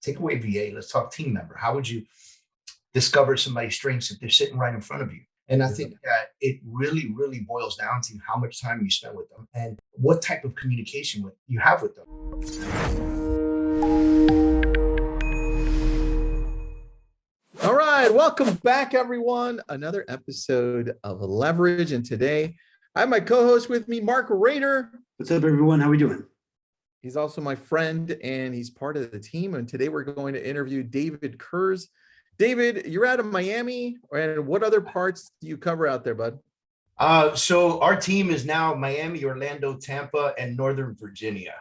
Take away VA. Let's talk team member. How would you discover somebody's strengths if they're sitting right in front of you? And I think that it really, really boils down to how much time you spend with them and what type of communication you have with them. All right, welcome back, everyone. Another episode of Leverage. And today I have my co-host with me, Mark Rader. What's up, everyone? How are we doing? He's also my friend and he's part of the team. And today we're going to interview David Kurz. David, you're out of Miami, and what other parts do you cover out there, bud? So our team is now Miami, Orlando, Tampa, and Northern Virginia.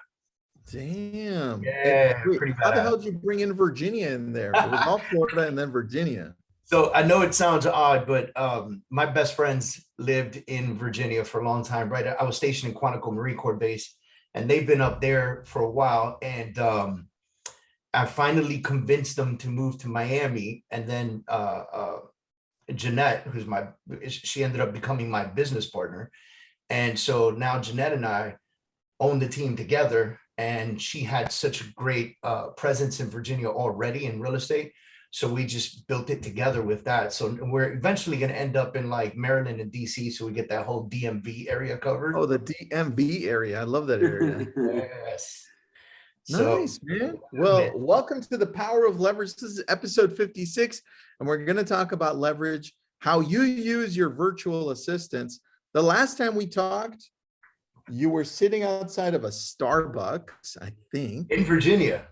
Damn. Yeah, wait, pretty bad. How the hell did you bring in Virginia in there? It was all Florida and then Virginia. So I know it sounds odd, but my best friends lived in Virginia for a long time, right? I was stationed in Quantico Marine Corps Base, and they've been up there for a while. And I finally convinced them to move to Miami. And then Jeanette, she ended up becoming my business partner. And so now Jeanette and I own the team together. And she had such a great presence in Virginia already in real estate. So we just built it together with that. So we're eventually going to end up in like Maryland and DC. So we get that whole DMV area covered. Oh, the DMV area. I love that area. Yes. Nice, man. Well, welcome to the Power of Leverage. This is episode 56, and we're going to talk about leverage, how you use your virtual assistants. The last time we talked, you were sitting outside of a Starbucks, I think. In Virginia.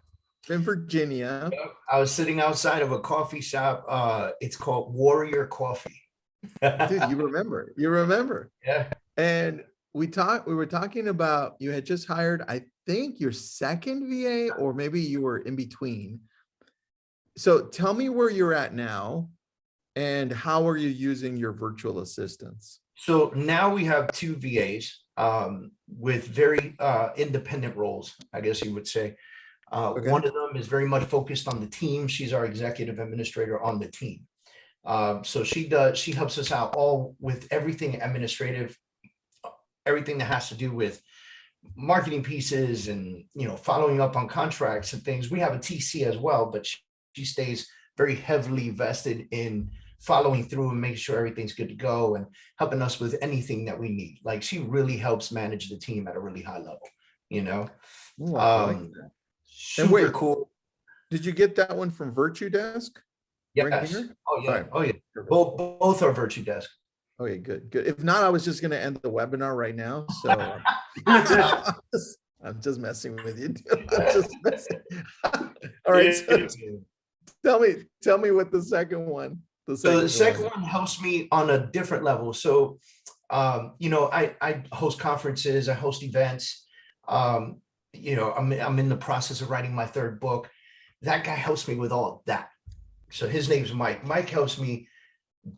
I was sitting outside of a coffee shop. It's called Warrior Coffee. Dude, you remember. Yeah. And we were talking about, you had just hired, I think, your second VA, or maybe you were in between. So tell me where you're at now and how are you using your virtual assistants? So now we have two VAs with very independent roles, I guess you would say. Okay. One of them is very much focused on the team. She's our executive administrator on the team. So she helps us out all with everything administrative, everything that has to do with marketing pieces and, following up on contracts and things. We have a TC as well, but she stays very heavily vested in following through and making sure everything's good to go and helping us with anything that we need. Like, she really helps manage the team at a really high level, Ooh, I like that. Super cool. Did you get that one from Virtudesk? Yes. Right. Oh yeah. Right. Oh yeah. Both are Virtudesk. Okay, good. If not, I was just going to end the webinar right now. So I'm just messing with you. I'm just messing. All right. So tell me what the second one. The second one helps me on a different level. So, I host conferences, I host events. I'm in the process of writing my third book. That guy helps me with all of that. So his name's Mike. Mike helps me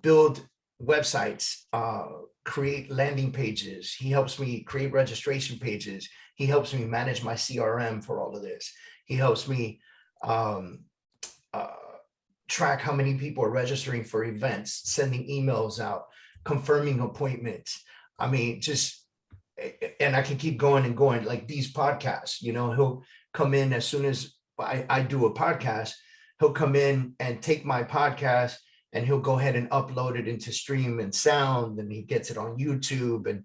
build websites, create landing pages. He helps me create registration pages. He helps me manage my CRM for all of this. He helps me track how many people are registering for events, sending emails out, confirming appointments. I mean, and I can keep going and going, like these podcasts, he'll come in as soon as I do a podcast, he'll come in and take my podcast and he'll go ahead and upload it into Stream and Sound, and he gets it on YouTube and,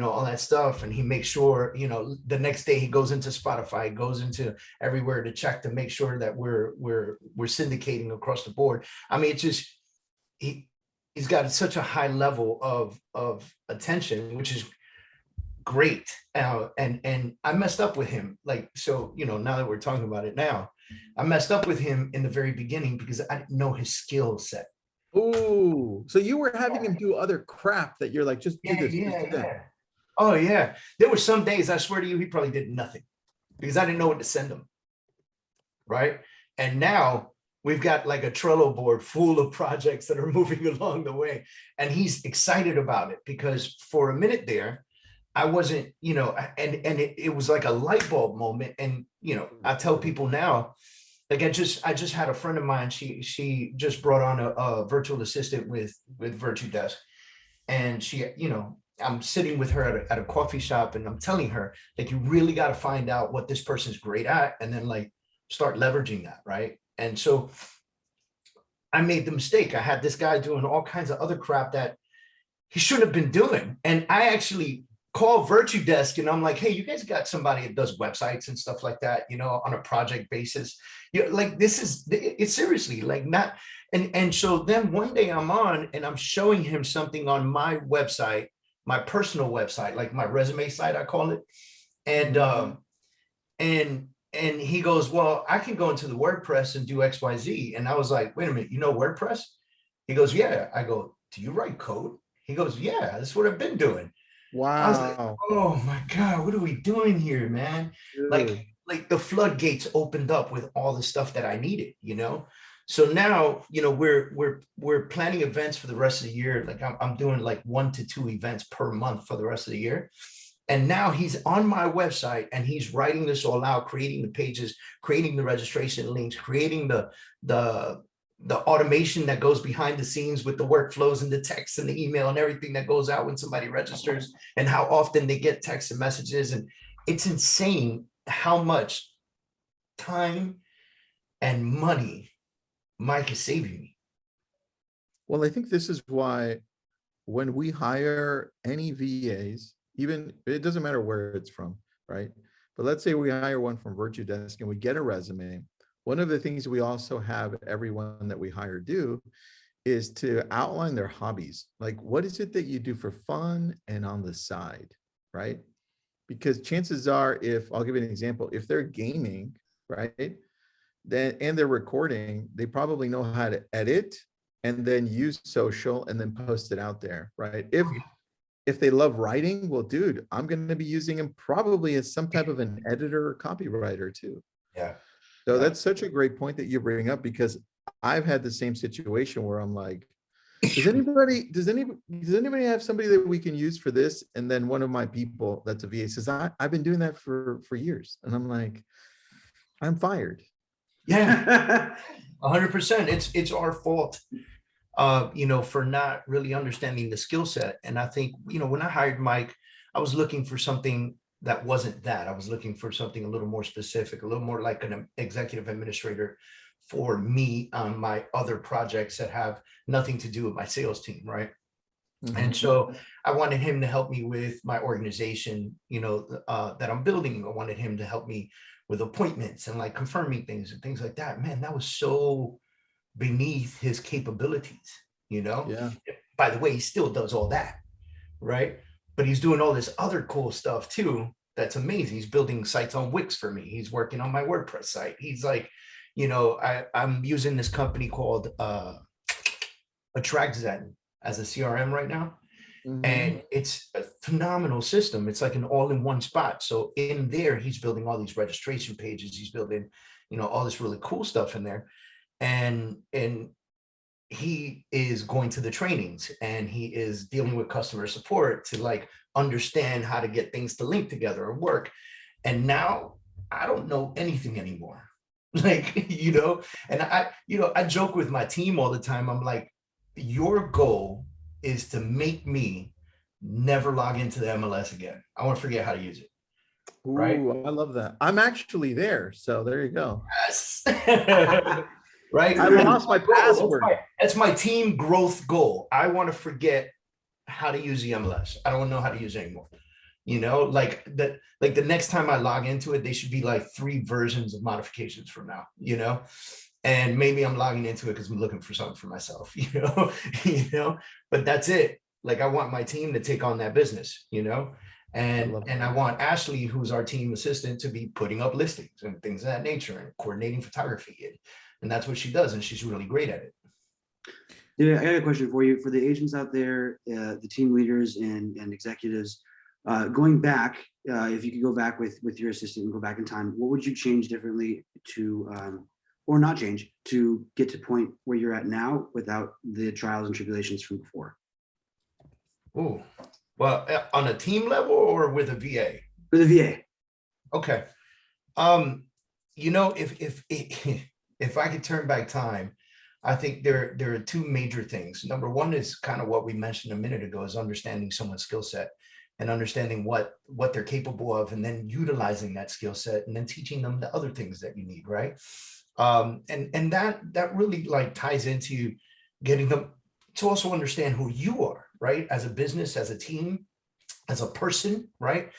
all that stuff. And he makes sure, the next day he goes into Spotify, goes into everywhere to check to make sure that we're syndicating across the board. I mean, it's just, he's got such a high level of attention, which is great. And I messed up with him. Like, so, now that we're talking about it now, I messed up with him in the very beginning because I didn't know his skill set. Oh, so you were having him do other crap that you're like, just do this. Yeah. Oh yeah. There were some days, I swear to you, he probably did nothing because I didn't know what to send him. Right. And now we've got like a Trello board full of projects that are moving along the way. And he's excited about it because for a minute there, I wasn't, and it was like a light bulb moment. And, I tell people now, like I just had a friend of mine, she just brought on a virtual assistant with Virtudesk. And she, I'm sitting with her at a coffee shop and I'm telling her, like, you really got to find out what this person's great at. And then like, start leveraging that, right? And so I made the mistake. I had this guy doing all kinds of other crap that he shouldn't have been doing. And I actually called Virtudesk and I'm like, hey, you guys got somebody that does websites and stuff like that, on a project basis. Like this is it's seriously like not. And so then one day I'm on and I'm showing him something on my website, my personal website, like my resume site, I call it. And and he goes, well, I can go into the WordPress and do XYZ. And I was like, wait a minute, WordPress? He goes, yeah. I go, do you write code? He goes, yeah, that's what I've been doing. I was like, Wow. oh my God, what are we doing here, man? Dude. Like the floodgates opened up with all the stuff that I needed, So now, we're planning events for the rest of the year. Like I'm doing like 1 to 2 events per month for the rest of the year. And now he's on my website and he's writing this all out, creating the pages, creating the registration links, creating the automation that goes behind the scenes with the workflows and the text and the email and everything that goes out when somebody registers and how often they get texts and messages. And it's insane how much time and money Mike is saving me. Well, I think this is why when we hire any VAs, even it doesn't matter where it's from, right? But let's say we hire one from Virtudesk and we get a resume. One of the things we also have everyone that we hire do is to outline their hobbies. Like, what is it that you do for fun and on the side, right? Because chances are, I'll give you an example, if they're gaming, right, then and they're recording, they probably know how to edit and then use social and then post it out there, right? If they love writing, well, dude, I'm going to be using them probably as some type of an editor or copywriter too. Yeah. So that's such a great point that you bring up, because I've had the same situation where I'm like, does anybody have somebody that we can use for this? And then one of my people that's a VA says, I've been doing that for years. And I'm like, I'm fired. Yeah, 100%. It's our fault, for not really understanding the skill set. And I think, when I hired Mike, I was looking for something that wasn't that. I was looking for something a little more specific, a little more like an executive administrator for me on my other projects that have nothing to do with my sales team, right? Mm-hmm. And so I wanted him to help me with my organization, that I'm building. I wanted him to help me with appointments and like confirming things and things like that. Man, that was so beneath his capabilities, Yeah. By the way, he still does all that, right? But he's doing all this other cool stuff too. That's amazing. He's building sites on Wix for me. He's working on my WordPress site. He's like, I'm using this company called AttractZen as a CRM right now. Mm-hmm. And it's a phenomenal system. It's like an all-in-one spot. So in there, he's building all these registration pages. He's building, all this really cool stuff in there. And he is going to the trainings and he is dealing with customer support to like understand how to get things to link together and work. And now I don't know anything anymore. Like, and I joke with my team all the time. I'm like, your goal is to make me never log into the MLS again. I want to forget how to use it. Ooh, right? I love that. I'm actually there. So there you go. Yes. Right? I lost my password. That's my team growth goal. I want to forget how to use the MLS. I don't know how to use it anymore. Like the next time I log into it, they should be like 3 versions of modifications from now, and maybe I'm logging into it because I'm looking for something for myself, but that's it. Like I want my team to take on that business, and I want Ashley, who's our team assistant, to be putting up listings and things of that nature and coordinating photography. And that's what she does. And she's really great at it. Yeah, I got a question for you. For the agents out there, the team leaders and executives, going back, if you could go back with your assistant and go back in time, what would you change differently to, or not change, to get to the point where you're at now without the trials and tribulations from before? Oh, well, on a team level or with a VA? With a VA. Okay. If I could turn back time, I think there are 2 major things. Number one is kind of what we mentioned a minute ago, is understanding someone's skill set and understanding what they're capable of, and then utilizing that skill set, and then teaching them the other things that you need, right? And that really like ties into getting them to also understand who you are, right? As a business, as a team, as a person, right?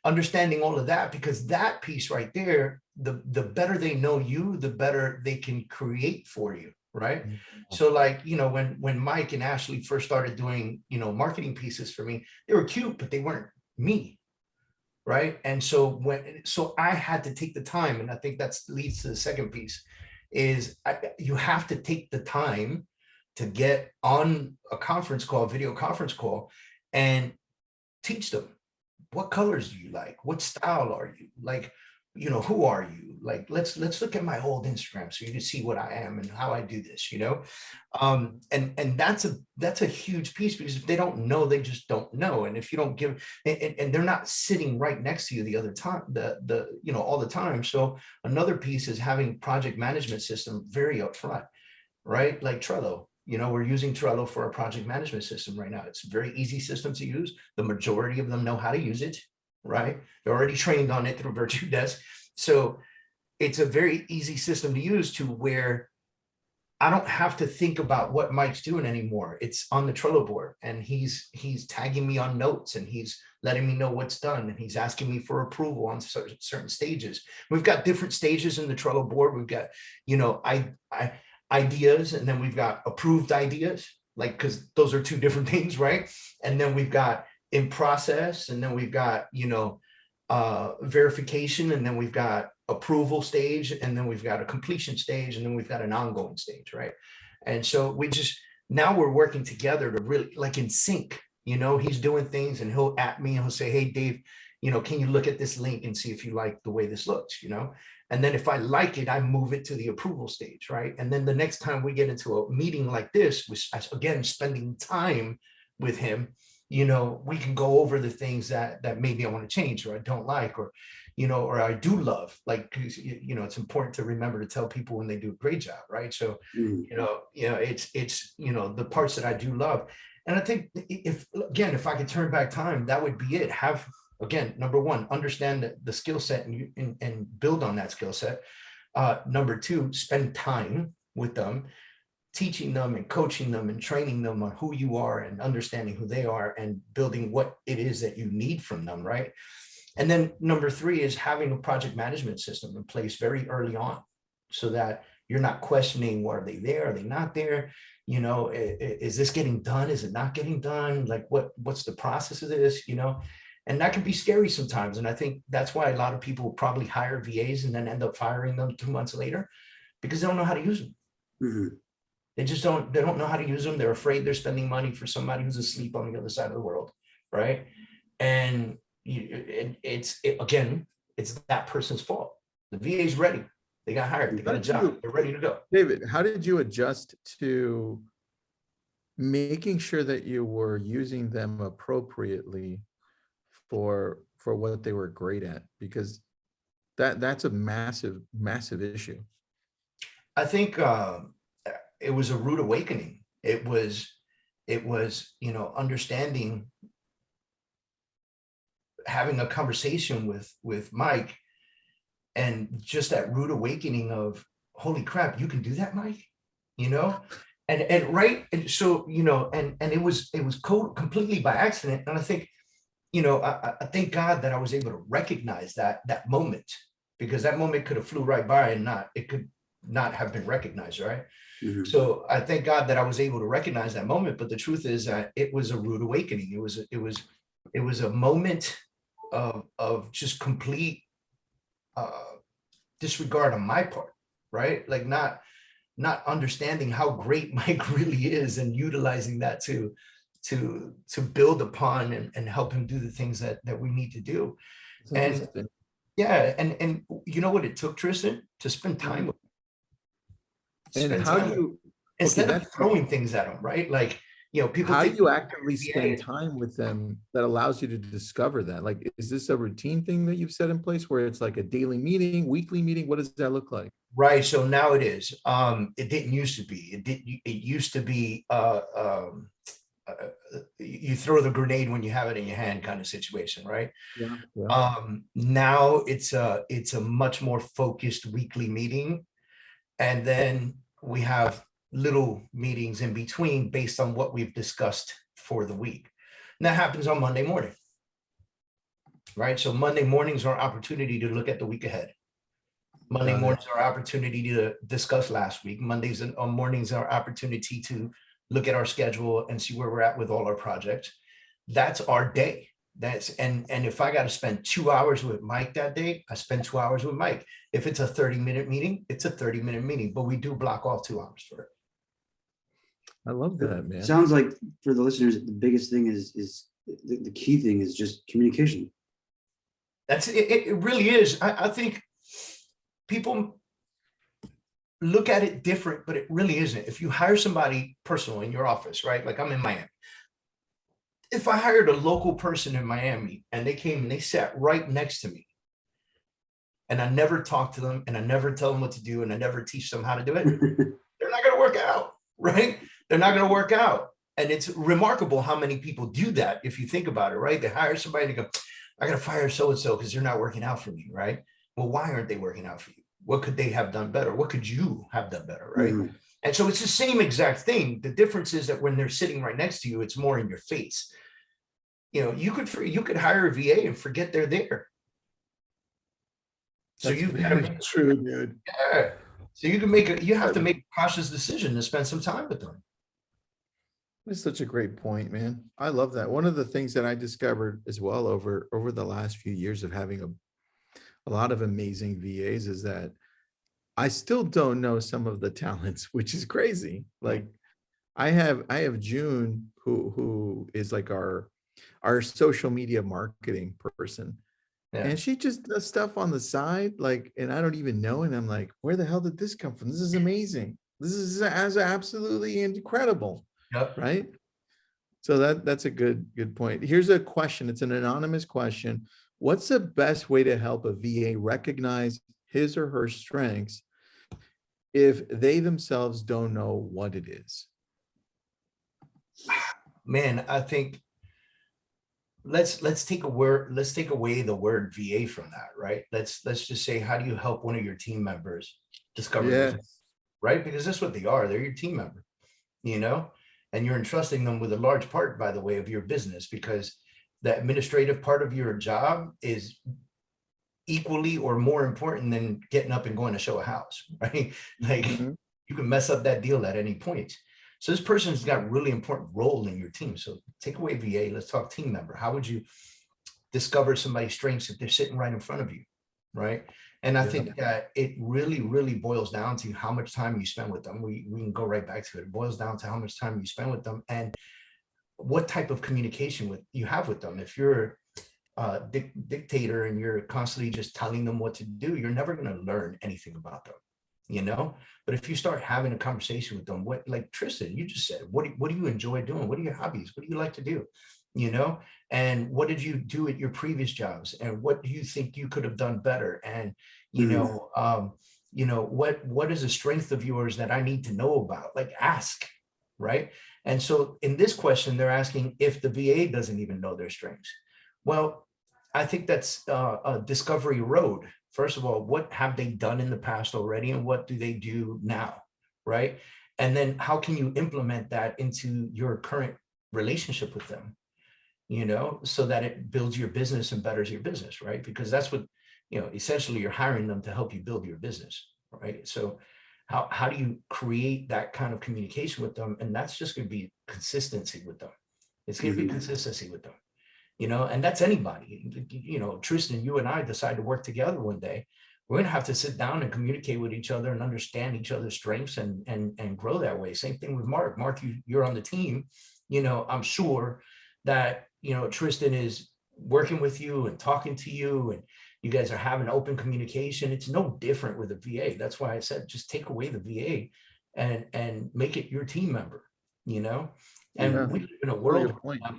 Understanding all of that, because that piece right there, the better they know you, the better they can create for you, right? So like, when Mike and Ashley first started doing, marketing pieces for me, they were cute, but they weren't me, right? And so I had to take the time, and I think that leads to the second piece, is you have to take the time to get on a conference call, video conference call, and teach them, what colors do you like? What style are you? Like, who are you? Like, let's look at my old Instagram so you can see what I am and how I do this, and that's a huge piece, because if they don't know, they just don't know. And if you don't give, and they're not sitting right next to you the other time, all the time. So another piece is having project management system very upfront, right? Like Trello. We're using Trello for our project management system right now. It's a very easy system to use. The majority of them know how to use it, right? They're already trained on it through Virtudesk. So it's a very easy system to use, to where I don't have to think about what Mike's doing anymore. It's on the Trello board, and he's tagging me on notes, and he's letting me know what's done, and he's asking me for approval on certain stages. We've got different stages in the Trello board. We've got, ideas, and then we've got approved ideas, like, because those are two different things, right? And then we've got in process, and then we've got verification, and then we've got approval stage, and then we've got a completion stage, and then we've got an ongoing stage, right? And so now we're working together to really, like, in sync. He's doing things, and he'll at me and he'll say, hey Dave, can you look at this link and see if you like the way this looks, And then if I like it, I move it to the approval stage, right? And then the next time we get into a meeting like this, which, again, spending time with him, we can go over the things that maybe I want to change, or I don't like, or I do love. Like, it's important to remember to tell people when they do a great job, right? So, it's the parts that I do love. And I think if I could turn back time, that would be it. Again, number one, understand the skill set and build on that skill set. Number two, spend time with them, teaching them and coaching them and training them on who you are and understanding who they are and building what it is that you need from them, right? And then number three is having a project management system in place very early on, so that you're not questioning, are they there? Are they not there? Is this getting done? Is it not getting done? Like, what's the process of this? And that can be scary sometimes. And I think that's why a lot of people probably hire VAs and then end up firing them 2 months later, because they don't know how to use them. Mm-hmm. They don't know how to use them. They're afraid they're spending money for somebody who's asleep on the other side of the world, right? And it's that person's fault. The VA's ready. They got hired. They got a job. They're ready to go. David, how did you adjust to making sure that you were using them appropriately for what they were great at? Because that's a massive issue. I think it was a rude awakening. It was understanding, having a conversation with Mike, and just that rude awakening of, holy crap, you can do that, Mike, and right. And so, and it was completely by accident. And I think, I thank God that I was able to recognize that moment, because that moment could have flew right by and it could not have been recognized, right? Mm-hmm. So I thank God that I was able to recognize that moment. But the truth is that it was a rude awakening. It was a moment of just complete disregard on my part, right? Like, not understanding how great Mike really is, and utilizing that to build upon and help him do the things that we need to do. And yeah, and you know what it took, Tristan, to spend time with him. And how do you, instead of throwing things at him, right? Like, people. How do you actively spend time with them that allows you to discover that? Like, is this a routine thing that you've set in place, where it's like a daily meeting, weekly meeting? What does that look like? Right. So now it is. It didn't used to be. It used to be you throw the grenade when you have it in your hand kind of situation, right? Yeah. Now it's a much more focused weekly meeting, and then we have little meetings in between based on what we've discussed for the week. And that happens on Monday morning, right? So Monday mornings are opportunity to look at the week ahead. Monday mornings are opportunity to discuss last week. Mondays and mornings are opportunity to look at our schedule and see where we're at with all our projects. That's our day. And if I got to spend 2 hours with Mike that day, I spend 2 hours with Mike. If it's a 30-minute meeting, it's a 30-minute meeting, but we do block off 2 hours for it. I love that, man. Sounds like for the listeners, the biggest thing is the key thing is just communication. That's it. It really is. I think people look at it different, but it really isn't. If you hire somebody personal in your office, right? Like I'm in Miami. If I hired a local person in Miami and they came and they sat right next to me and I never talk to them and I never tell them what to do and I never teach them how to do it, they're not going to work out, right? They're not going to work out. And it's remarkable how many people do that. If you think about it, right? They hire somebody and they go, I got to fire so-and-so because they're not working out for me, right? Well, why aren't they working out for you? What could they have done better? What could you have done better, right? Mm-hmm. And so it's the same exact thing. The difference is that when they're sitting right next to you, it's more in your face. You know, you could hire a VA and forget they're there. So you've got to make true, dude. Yeah. So you have to make a cautious decision to spend some time with them. That's such a great point, man. I love that. One of the things that I discovered as well over the last few years of having a lot of amazing VAs is that I still don't know some of the talents, which is crazy. Like I have June who is like our social media marketing person. Yeah. And she just does stuff on the side, like, and I don't even know. And I'm like, where the hell did this come from? This is amazing. This is absolutely incredible. Yep. Right. So that's a good point. Here's a question. It's an anonymous question. What's the best way to help a VA recognize his or her strengths if they themselves don't know what it is? Man, I think let's take away the word VA from that, right? Let's just say, how do you help one of your team members discover this, right? Because that's what they are. They're your team member, you know, and you're entrusting them with a large part, by the way, of your business, because the administrative part of your job is equally or more important than getting up and going to show a house, right? Like you can mess up that deal at any point. So this person's got a really important role in your team. So take away VA, let's talk team member. How would you discover somebody's strengths if they're sitting right in front of you, right? And I think that it really, really boils down to how much time you spend with them. We can go right back to it. It boils down to how much time you spend with them and what type of communication you have with them. If you're a dictator and you're constantly just telling them what to do, you're never going to learn anything about them, you know? But if you start having a conversation with them, like Tristan, you just said, what do you enjoy doing? What are your hobbies? What do you like to do? You know, and what did you do at your previous jobs? And what do you think you could have done better? And, you know, what is a strength of yours that I need to know about? Like ask, right? And so in this question, they're asking if the VA doesn't even know their strengths. Well, I think that's a discovery road. First of all, what have they done in the past already? And what do they do now, right? And then how can you implement that into your current relationship with them? You know, so that it builds your business and betters your business, right? Because that's what, you know, essentially you're hiring them to help you build your business, right? So how do you create that kind of communication with them? And that's just going to be consistency with them. It's going to be consistency with them, you know, and that's anybody. You know, Tristan, you and I decide to work together one day. We're going to have to sit down and communicate with each other and understand each other's strengths and grow that way. Same thing with Mark. Mark, you're on the team. You know, I'm sure that, you know, Tristan is working with you and talking to you and you guys are having open communication. It's no different with a VA. That's why I said, just take away the VA and make it your team member, you know? And we live in a world,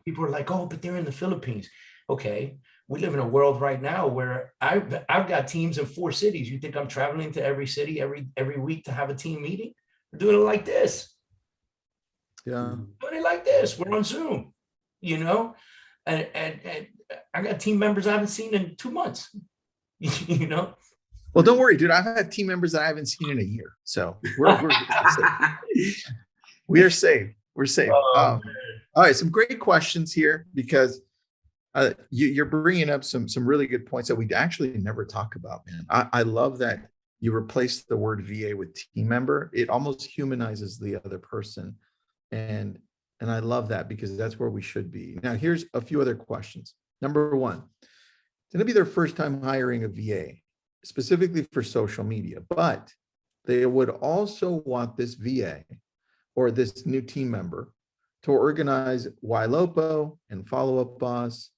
people are like, oh, but they're in the Philippines. Okay. We live in a world right now where I've got teams in 4 cities. You think I'm traveling to every city every week to have a team meeting? We're doing it like this. Yeah. Doing it like this. We're on Zoom, you know, and I got team members I haven't seen in 2 months, you know. Well, don't worry, dude. I've had team members that I haven't seen in a year, so we're safe. We are safe. We're safe. Um, All right, some great questions here because you're bringing up some really good points that we actually never talk about, man. I love that you replace the word VA with team member. It almost humanizes the other person, and I love that because that's where we should be. Now, here's a few other questions. Number one, it's going to be their first time hiring a VA, specifically for social media, but they would also want this VA or this new team member to organize YLOPO and follow-up boss.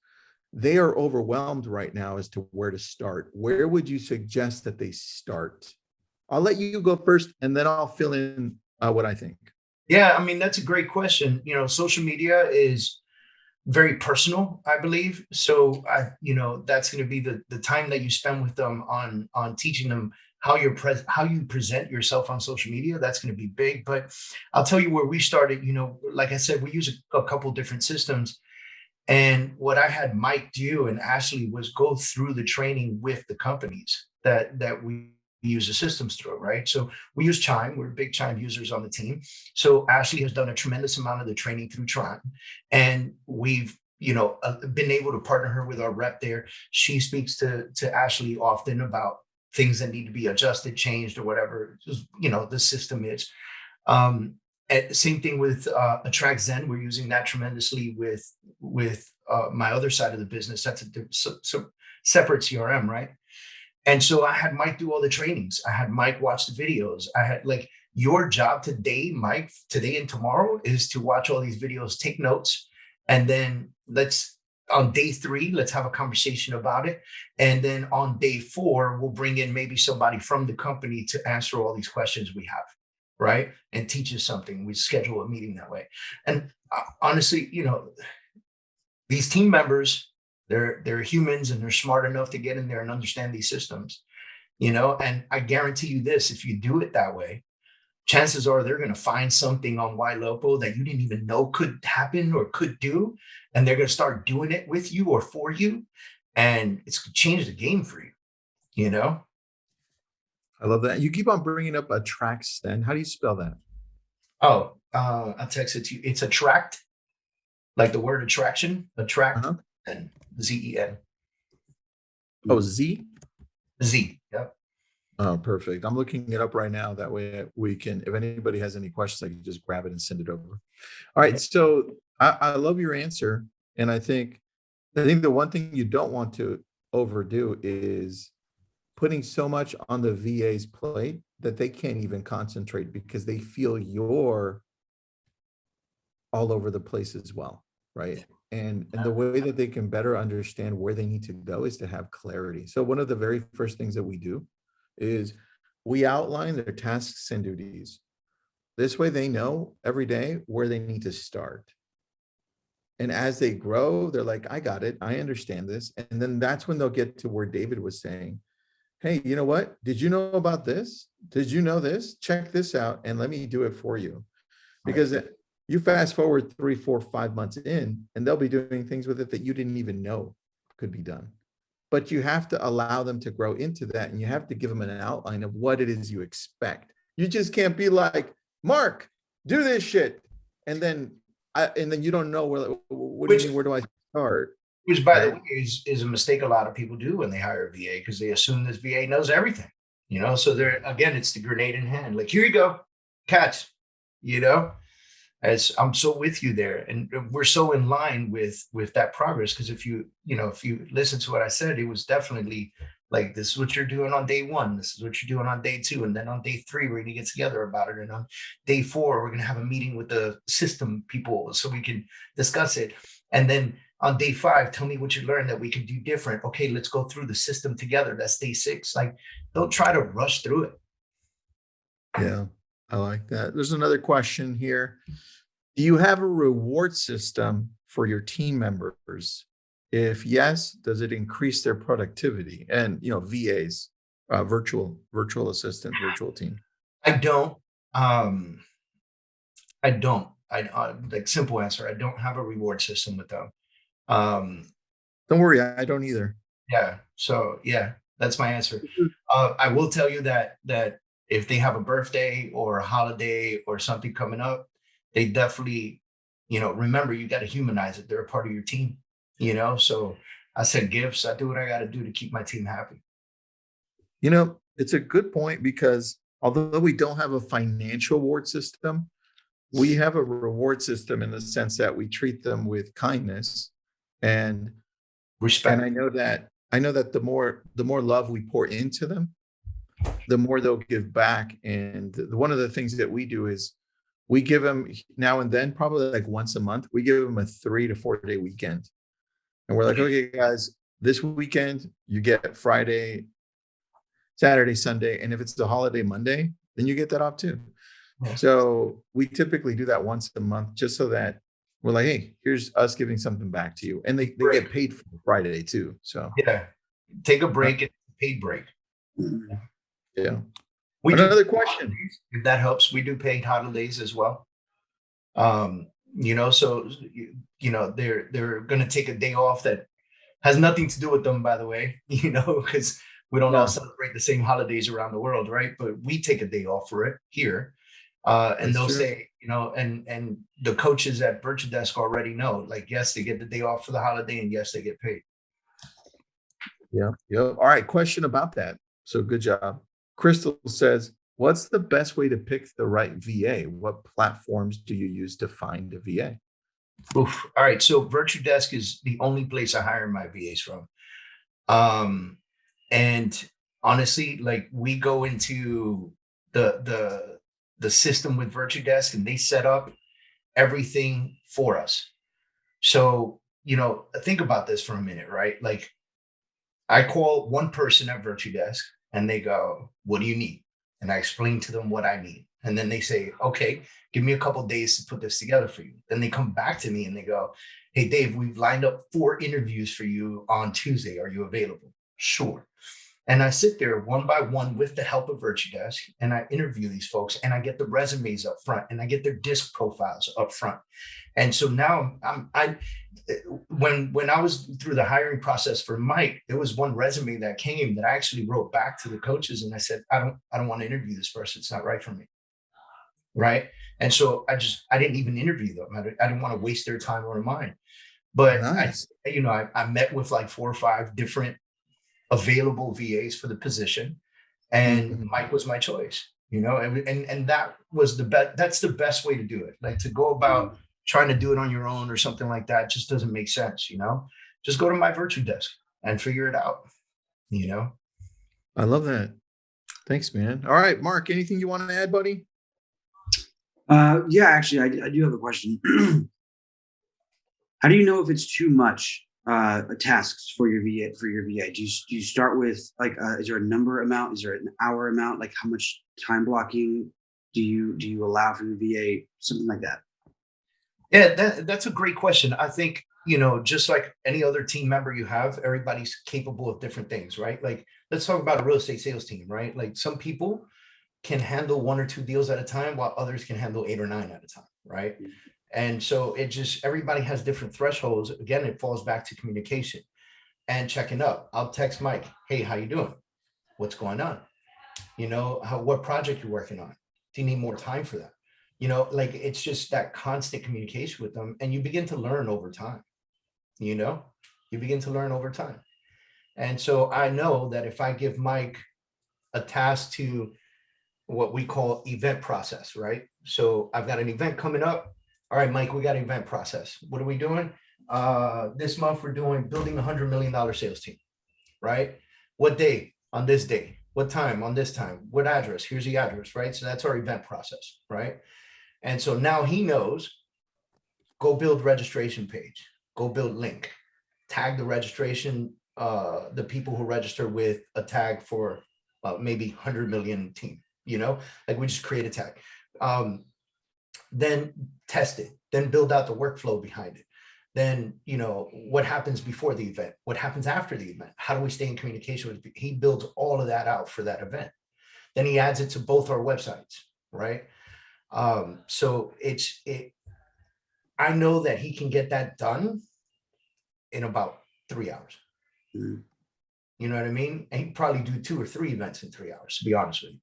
They are overwhelmed right now as to where to start. Where would you suggest that they start? I'll let you go first, and then I'll fill in what I think. yeah, I mean, that's a great question. Social media is very personal, I believe. So that's going to be the time that you spend with them on teaching them how you present yourself on social media. That's going to be big. But I'll tell you where we started. Like I said, we use a couple different systems. And what I had Mike do and Ashley was go through the training with the companies that we use the systems through, right? So we use Chime. We're big Chime users on the team. So Ashley has done a tremendous amount of the training through Chime, and we've been able to partner her with our rep there. She speaks to Ashley often about things that need to be adjusted, changed, or whatever the system is. Same thing with Attract Zen. We're using that tremendously with my other side of the business. That's a separate CRM, right? And so I had Mike do all the trainings. I had Mike watch the videos. I had your job today, Mike, today and tomorrow is to watch all these videos, take notes, and then on day 3, let's have a conversation about it. And then on day 4, we'll bring in maybe somebody from the company to answer all these questions we have, right? And teach us something. We schedule a meeting that way. And honestly, these team members, they're humans and they're smart enough to get in there and understand these systems, and I guarantee you this, if you do it that way, chances are they're going to find something on YLOPO that you didn't even know could happen or could do. And they're going to start doing it with you or for you. And it's going to change the game for you, I love that. You keep on bringing up Attract Zen. How do you spell that? Oh, I'll text it to you. It's Attract, like the word attraction, Attract, and ZEN. Oh, Z? Z, yep. Oh, perfect. I'm looking it up right now. That way we can, if anybody has any questions, I can just grab it and send it over. All right. So I love your answer. And I think the one thing you don't want to overdo is putting so much on the VA's plate that they can't even concentrate because they feel you're all over the place as well, right? And the way that they can better understand where they need to go is to have clarity. So one of the very first things that we do is we outline their tasks and duties. This way they know every day where they need to start. And as they grow, they're like, I got it. I understand this. And then that's when they'll get to where David was saying, hey, you know what? Did you know about this? Did you know this? Check this out and let me do it for you. Because you fast forward 3, 4, 5 months in, and they'll be doing things with it that you didn't even know could be done. But you have to allow them to grow into that, and you have to give them an outline of what it is you expect. You just can't be like, Mark, do this shit, and then you don't know what do you mean? Where do I start? Which, by the way, is a mistake a lot of people do when they hire a VA because they assume this VA knows everything. So they're, again, it's the grenade in hand. Like, here you go, catch. As I'm so with you there, and we're so in line with that progress. Because if you listen to what I said, it was definitely like, this is what you're doing on day 1, this is what you're doing on day 2, and then on day 3 we're going to get together about it, and on day 4 we're going to have a meeting with the system people so we can discuss it, and then on day 5 tell me what you learned that we can do different. Okay, let's go through the system together. That's day 6. Like, don't try to rush through it. Yeah, I like that. There's another question here. Do you have a reward system for your team members? If yes, does it increase their productivity? And VAs, virtual assistant, virtual team. I don't. like simple answer, I don't have a reward system with them. Um, Don't worry, I don't either. yeah. So yeah, that's my answer. I will tell you that if they have a birthday or a holiday or something coming up, they definitely, remember you got to humanize it. They're a part of your team, So I said gifts. I do what I got to do to keep my team happy. It's a good point because although we don't have a financial reward system, we have a reward system in the sense that we treat them with kindness. And Respect. I know that the more love we pour into them, the more they'll give back. And one of the things that we do is we give them now and then, probably like once a month, we give them a 3 to 4 day weekend. And we're like, okay, guys, this weekend you get Friday, Saturday, Sunday. And if it's the holiday Monday, then you get that off too. Yeah. So we typically do that once a month just so that we're like, hey, here's us giving something back to you. And they get paid for Friday too. So yeah, take a break and paid break. Yeah. We Another do question. holidays, if that helps, we do paid holidays as well. So they're gonna take a day off that has nothing to do with them, by the way, because we don't all celebrate the same holidays around the world, right? But we take a day off for it here. And That's they'll true. say, and the coaches at Virtudesk already know, like, yes, they get the day off for the holiday, and yes, they get paid. Yeah. All right. Question about that. So good job. Crystal says, what's the best way to pick the right VA? What platforms do you use to find a VA? Oof. All right. So Virtudesk is the only place I hire my VAs from. And honestly, like we go into the system with Virtudesk and they set up everything for us. So, think about this for a minute, right? Like I call one person at Virtudesk and they go, what do you need? And I explain to them what I need. And then they say, okay, give me a couple of days to put this together for you. Then they come back to me and they go, hey, Dave, we've lined up 4 interviews for you on Tuesday. Are you available? Sure. And I sit there one by one with the help of Virtudesk and I interview these folks and I get the resumes up front and I get their disc profiles up front. And so now when I was through the hiring process for Mike, there was one resume that came that I actually wrote back to the coaches and I said, I don't want to interview this person. It's not right for me. Right. And so I didn't even interview them. I didn't want to waste their time or mine. But Nice. I met with like 4 or 5 different available VAs for the position, and Mike was my choice. And that was the best. That's the best way to do it. Like to go about trying to do it on your own or something like that just doesn't make sense. Just go to my Virtudesk and figure it out. I love that. Thanks, man. All right, Mark, anything you want to add, buddy? Yeah, actually, I do have a question. How do you know if it's too much tasks for your VA? Do you start with like, is there a number amount? Is there an hour amount? Like how much time blocking do you allow for your VA? Something like that. Yeah, that's a great question. I think, just like any other team member you have, everybody's capable of different things, right? Like, let's talk about a real estate sales team, right? Like some people can handle 1 or 2 deals at a time while others can handle 8 or 9 at a time, right? And so everybody has different thresholds. Again, it falls back to communication and checking up. I'll text Mike, hey, how you doing? What's going on? What project you're working on? Do you need more time for that? Like it's just that constant communication with them and you begin to learn over time. You begin to learn over time. And so I know that if I give Mike a task to what we call event process, right? So I've got an event coming up. All right, Mike, we got an event process. What are we doing? This month we're doing building $100 million sales team, right? What day? On this day. What time? On this time. What address? Here's the address, right? So that's our event process, right? And so now he knows, go build registration page, go build link, tag the registration, the people who register with a tag for maybe 100 million team, like we just create a tag. Then test it, then build out the workflow behind it. Then, what happens before the event? What happens after the event? How do we stay in communication with? He builds all of that out for that event. Then he adds it to both our websites, right? So I know that he can get that done in about 3 hours. Mhm. You know what I mean? And he'd probably do 2 or 3 events in 3 hours, to be honest with you.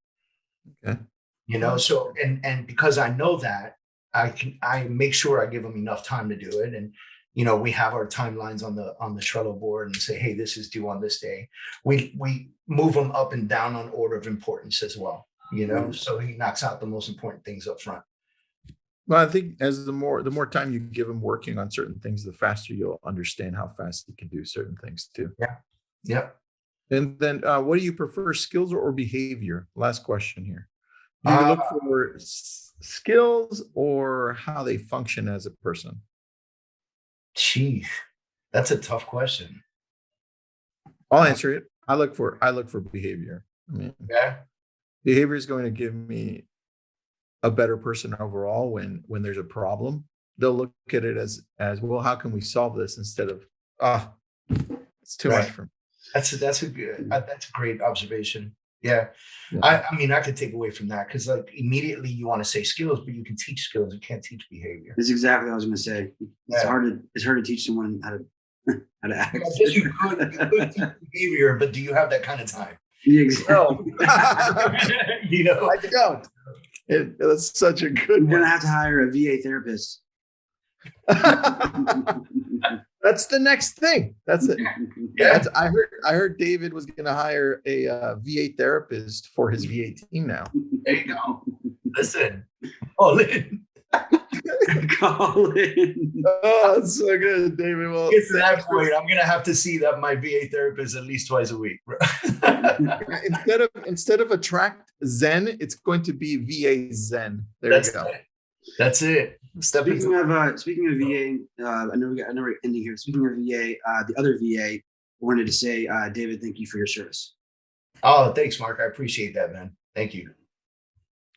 Okay. You know, so and because I know that, I make sure I give him enough time to do it. And you know, we have our timelines on the Trello board and say, hey, this is due on this day. We move them up and down on order of importance as well, you know, so he knocks out the most important things up front. Well, I think as the more time you give him working on certain things, the faster you'll understand how fast he can do certain things too. Yeah. Yep. And then what do you prefer, skills or behavior? Last question here. Do you look for skills or how they function as a person? Geez, that's a tough question. I'll answer it. I look for behavior. I mean, Yeah. behavior is going to give me a better person overall when there's a problem. They'll look at it as well, how can we solve this, instead of it's too much for me. That's a great observation. Yeah. Yeah. I mean, I could take away from that because like immediately you want to say skills, but you can teach skills. You can't teach behavior. That's exactly what I was going to say. It's hard to teach someone how to act. I guess you could teach behavior, but do you have that kind of time? Yeah, exactly. No. You know, I don't. That's such a good You're one. gonna have to hire a VA therapist. That's the next thing. That's it. Yeah. I heard David was going to hire a VA therapist for his VA team now. There you go. Listen, call in. Call in. Oh, that's so good, David. Well, Get to that point, I'm gonna have to see that my VA therapist at least twice a week. instead of attract Zen, it's going to be VA Zen. There you go. That's it. Speaking of VA, I know we're ending here. Speaking of VA, the other VA wanted to say, David, thank you for your service. Oh, thanks, Mark. I appreciate that, man. Thank you.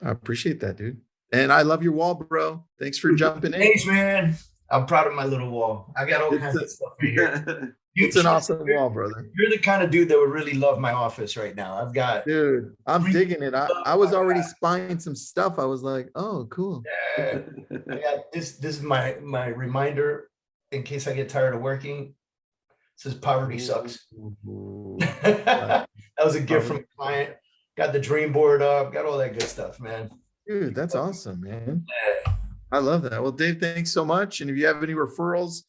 I appreciate that, dude. And I love your wall, bro. Thanks for jumping in. Thanks, man. I'm proud of my little wall. I got all kinds of stuff in here. It's an awesome wall, brother. You're the kind of dude that would really love my office right now. I've got, dude, I'm digging it. I was already spying some stuff. I was like, oh, cool. I got this is my reminder in case I get tired of working. It says poverty sucks. That was a gift from a client. Got the dream board up, got all that good stuff, man. Dude, that's awesome, man. I love that. Well, Dave, thanks so much. And if you have any referrals,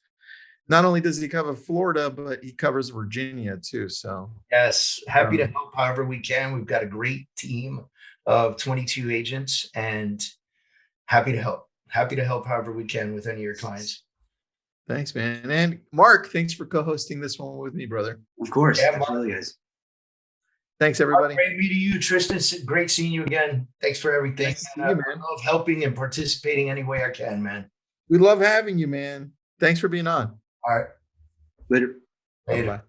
not only does he cover Florida, but he covers Virginia too. So yes, happy to help however we can. We've got a great team of 22 agents and happy to help however we can with any of your clients. Thanks, man. And Mark, thanks for co-hosting this one with me, brother. Of course. Yeah, absolutely, guys. Thanks, everybody. Great meeting you, Tristan. Great seeing you again. Thanks for everything. Nice to see you, man. I love helping and participating any way I can, man. We love having you, man. Thanks for being on. All right. Later. Later. Bye-bye.